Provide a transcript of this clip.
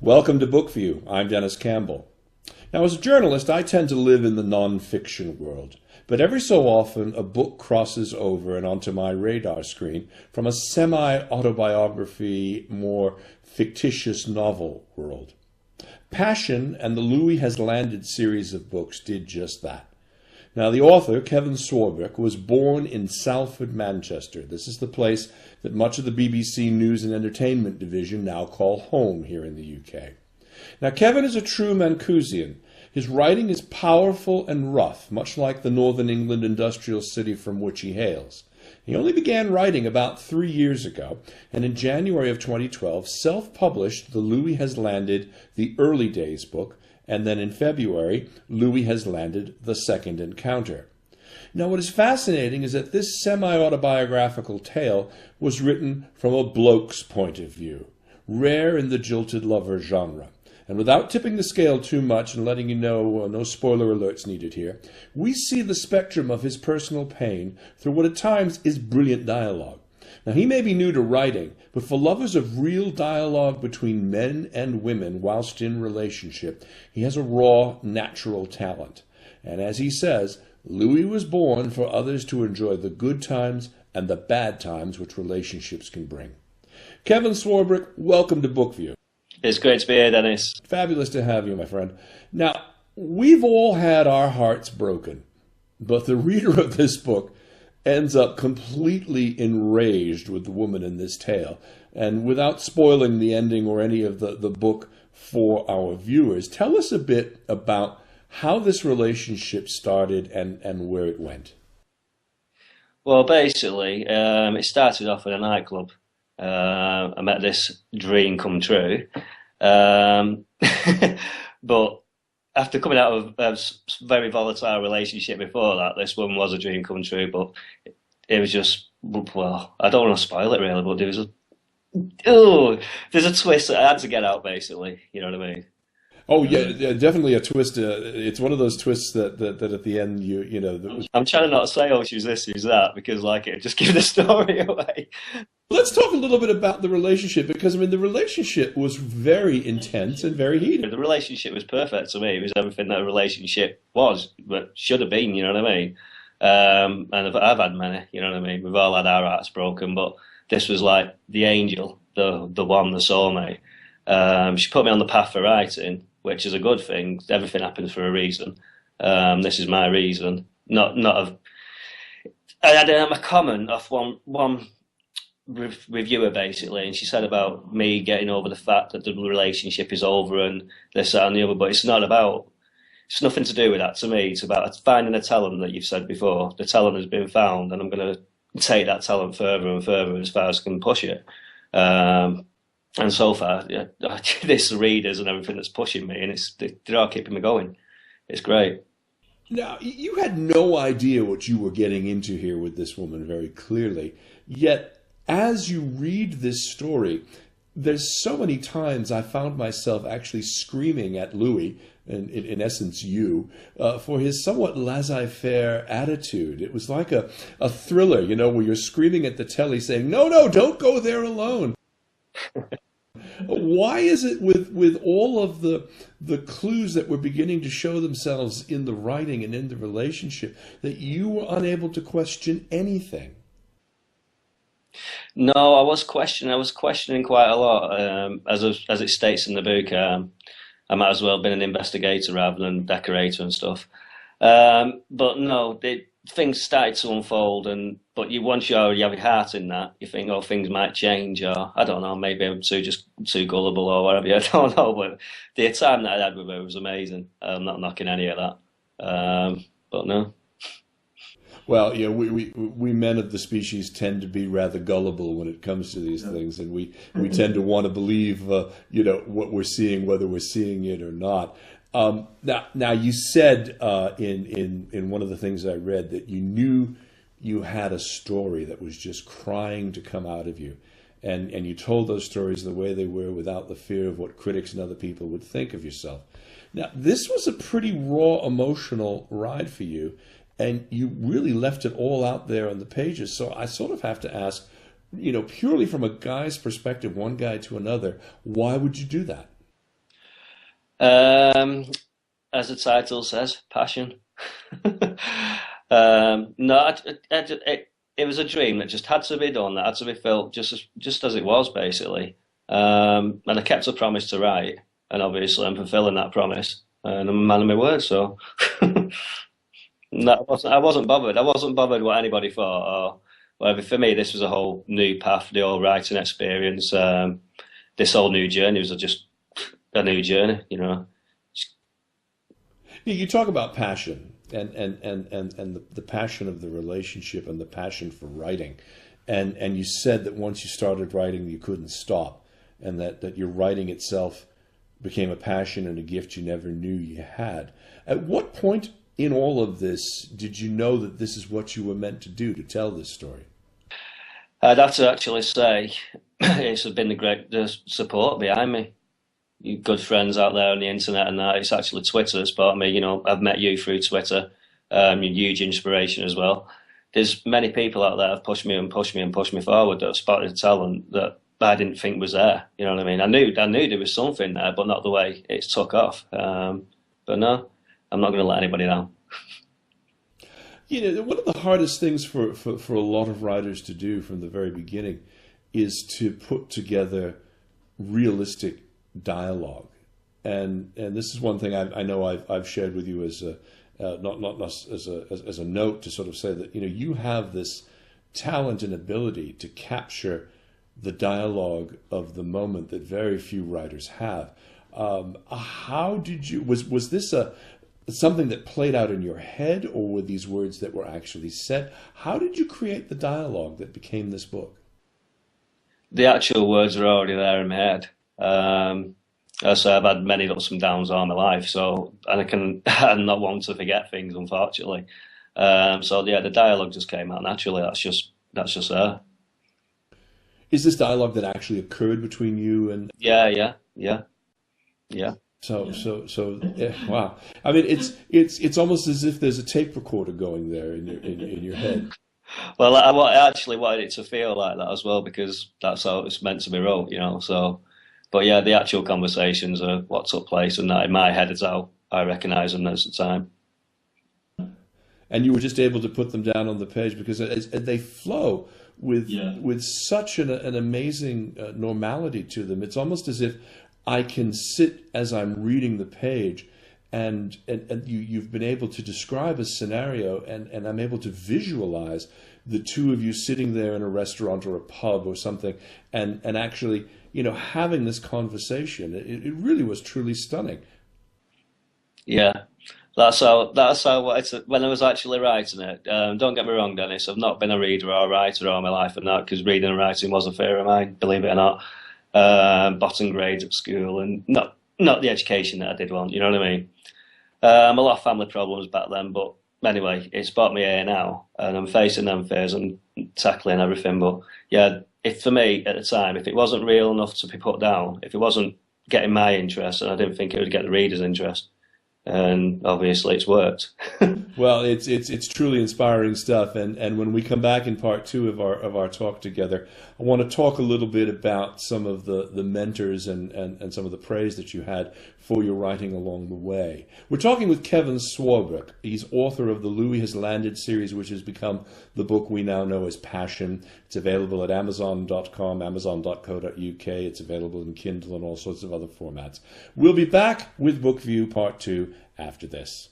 Welcome to Book View. I'm Dennis Campbell. Now, as a journalist, I tend to live in the non-fiction world, but every so often a book crosses over and onto my radar screen from a semi-autobiography, more fictitious novel world. Passion and the Louis Has Landed series of books did just that. Now, the author, Kevin Swarbrick, was born in Salford, Manchester. This is the place that much of the BBC News and Entertainment division now call home here in the UK. Now, Kevin is a true Mancusian. His writing is powerful and rough, much like the Northern England industrial city from which he hails. He only began writing about 3 years ago, and in January of 2012 self-published The Louis Has Landed, The Early Days book, and then in February, Louis Has Landed, The Second Encounter. Now, what is fascinating is that this semi-autobiographical tale was written from a bloke's point of view, rare in the jilted lover genre. And without tipping the scale too much and letting you know, no spoiler alerts needed here, we see the spectrum of his personal pain through what at times is brilliant dialogue. Now, he may be new to writing, but for lovers of real dialogue between men and women whilst in relationship, he has a raw, natural talent. And as he says, Louis was born for others to enjoy the good times and the bad times which relationships can bring. Kevin Swarbrick, welcome to Book View. It's great to be here, Dennis. Fabulous to have you, my friend. Now, we've all had our hearts broken, but the reader of this book ends up completely enraged with the woman in this tale. And without spoiling the ending or any of the book for our viewers, tell us a bit about how this relationship started and where it went. Well, basically, it started off at a nightclub. I met this dream come true. But after coming out of a very volatile relationship before that, this one was a dream come true. But it was just, well, I don't want to spoil it really, but there's a twist that I had to get out, basically. You know what I mean? Oh yeah, definitely a twist. It's one of those twists that at the end you know. I'm trying not to say, oh, she's this, she's that, because like it just give the story away. Let's talk a little bit about the relationship, because I mean the relationship was very intense and very heated. The relationship was perfect to me. It was everything that a relationship was, but should have been. You know what I mean? And I've had many. You know what I mean? We've all had our hearts broken, but this was like the angel, the one, the soulmate. She put me on the path for writing, which is a good thing. Everything happens for a reason. This is my reason. I had a comment off one reviewer basically, and she said about me getting over the fact that the relationship is over and this, that, and the other. But it's nothing to do with that to me. It's about finding a talent that you've said before. The talent has been found, and I'm going to take that talent further and further as far as I can push it. And so far, yeah, this readers and everything that's pushing me, and they're all keeping me going. It's great. Now, you had no idea what you were getting into here with this woman very clearly. Yet, as you read this story, there's so many times I found myself actually screaming at Louis, and in essence you, for his somewhat laissez-faire attitude. It was like a thriller, you know, where you're screaming at the telly saying, no, don't go there alone. Why is it with all of the clues that were beginning to show themselves in the writing and in the relationship that you were unable to question anything? No, I was questioning quite a lot. As it states in the book, I might as well have been an investigator rather than decorator and stuff. But no, things started to unfold, but once you already have your heart in that, you think, oh, things might change, or I don't know, maybe I'm too gullible or whatever. I don't know, but the time that I had with her was amazing. I'm not knocking any of that, but no. Well, yeah, we men of the species tend to be rather gullible when it comes to these things, and we tend to want to believe, what we're seeing, whether we're seeing it or not. Now you said in one of the things I read that you knew you had a story that was just crying to come out of you, and you told those stories the way they were without the fear of what critics and other people would think of yourself. Now, this was a pretty raw emotional ride for you, and you really left it all out there on the pages. So I sort of have to ask, purely from a guy's perspective, one guy to another, why would you do that? Um, as the title says, passion. No, it was a dream that just had to be done, that had to be felt just as it was, basically. And I kept a promise to write, and obviously I'm fulfilling that promise, and I'm a man of my word. So no, I wasn't bothered. I wasn't bothered what anybody thought or whatever. For me, this was a whole new path, the whole writing experience. This whole new journey was just a new journey, you know. You talk about passion and the passion of the relationship and the passion for writing. And you said that once you started writing, you couldn't stop, and that your writing itself became a passion and a gift you never knew you had. At what point in all of this did you know that this is what you were meant to do, to tell this story? I'd have to actually say it's been the support behind me. You good friends out there on the internet and that. It's actually Twitter that's brought me. You know, I've met you through Twitter. You're a huge inspiration as well. There's many people out there have pushed me and pushed me and pushed me forward that have spotted a talent that I didn't think was there. You know what I mean? I knew there was something there, but not the way it's took off. But no, I'm not going to let anybody down. You know, one of the hardest things for a lot of writers to do from the very beginning is to put together realistic dialogue, and this is one thing I know I've shared with you as a not as a note to sort of say that, you know, you have this talent and ability to capture the dialogue of the moment that very few writers have. How did you, was this something that played out in your head, or were these words that were actually said? How did you create the dialogue that became this book? The actual words are already there in my head. So I've had many ups and downs all my life, so, and I'm not one to forget things, unfortunately. So yeah, the dialogue just came out naturally. That's just there. Is this dialogue that actually occurred between you and? Yeah. So yeah, wow. I mean, it's almost as if there's a tape recorder going there in your head. Well, I actually wanted it to feel like that as well, because that's how it's meant to be wrote, you know. So, but yeah, the actual conversations are what took place, and that in my head is how I recognise them as the time. And you were just able to put them down on the page because they flow with such an amazing normality to them. It's almost as if I can sit as I'm reading the page, and you've been able to describe a scenario, and I'm able to visualize the two of you sitting there in a restaurant or a pub or something, and actually, you know, having this conversation. It really was truly stunning. Yeah, that's how when I was actually writing it. Don't get me wrong, Dennis. I've not been a reader or a writer all my life, and that, because reading and writing was a fear of mine, believe it or not. Bottom grades at school, and not the education that I did want. You know what I mean? A lot of family problems back then, but anyway, it's brought me here now, and I'm facing them fears and tackling everything. But yeah, if for me at the time, if it wasn't real enough to be put down, if it wasn't getting my interest, and I didn't think it would get the reader's interest, and obviously it's worked. Well, it's truly inspiring stuff, and when we come back in part two of our talk together, I want to talk a little bit about some of the mentors and some of the praise that you had for your writing along the way. We're talking with Kevin Swarbrick. He's author of the Louis Has Landed series, which has become the book we now know as Passion. It's available at Amazon.com, Amazon.co.uk. It's available in Kindle and all sorts of other formats. We'll be back with Book View Part 2 after this.